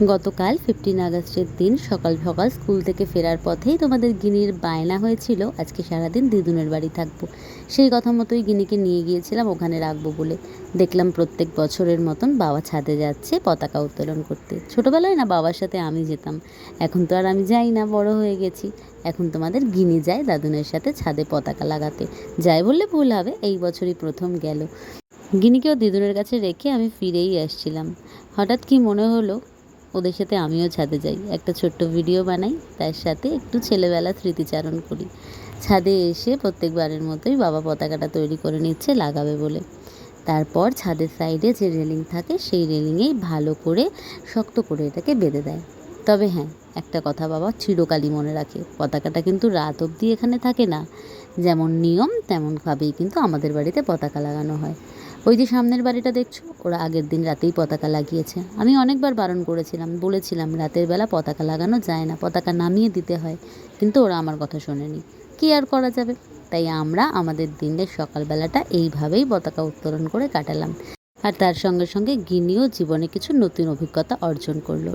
গতকাল 15 আগস্টের দিন সকাল সকাল স্কুল থেকে ফেরার পথেই তোমাদের গিনির বায়না হয়েছিল আজকে সারাদিন দিদুনের বাড়ি থাকবো। সেই কথা মতোই গিনিকে নিয়ে গিয়েছিলাম ওখানে রাখবো বলে। দেখলাম প্রত্যেক বছরের মতন বাবা ছাদে যাচ্ছে পতাকা উত্তোলন করতে। ছোটোবেলায় না বাবার সাথে আমি যেতাম, এখন তো আর আমি যাই না, বড় হয়ে গেছি। এখন তোমাদের গিনি যায় দাদুনের সাথে ছাদে পতাকা লাগাতে। যায় বললে ভুল হবে, এই বছরই প্রথম গেল। গিনিকেও দিদুনের কাছে রেখে আমি ফিরেই আসছিলাম। হঠাৎ কি মনে হলো ওদের সাথে আমিও ছাদে যাই, একটা ছোট্ট ভিডিও বানাই, তার সাথে একটু ছেলেবেলা স্মৃতিচারণ করি। ছাদে এসে প্রত্যেকবারের মতোই বাবা পতাকাটা তৈরি করে নিচ্ছে লাগাবে বলে। তারপর ছাদের সাইডে যে রেলিং থাকে সেই রেলিংয়েই ভালো করে শক্ত করে এটাকে বেঁধে দেয়। তবে হ্যাঁ, একটা কথা বাবা চিরকালই মনে রাখে, পতাকাটা কিন্তু রাত অবধি এখানে থাকে না। যেমন নিয়ম তেমনভাবেই কিন্তু আমাদের বাড়িতে পতাকা লাগানো হয়। ওই যে সামনের বাড়িটা দেখছো, ওরা আগের দিন রাতেই পতাকা লাগিয়েছে। আমি অনেকবার বারণ করেছিলাম, বলেছিলাম রাতের বেলা পতাকা লাগানো যায় না, পতাকা নামিয়ে দিতে হয়, কিন্তু ওরা আমার কথা শোনেনি। কী আর করা যাবে, তাই আমরা আমাদের দিনের সকালবেলাটা এইভাবেই পতাকা উত্তোলন করে কাটালাম। আর তার সঙ্গে সঙ্গে গিনিও জীবনে কিছু নতুন অভিজ্ঞতা অর্জন করলো।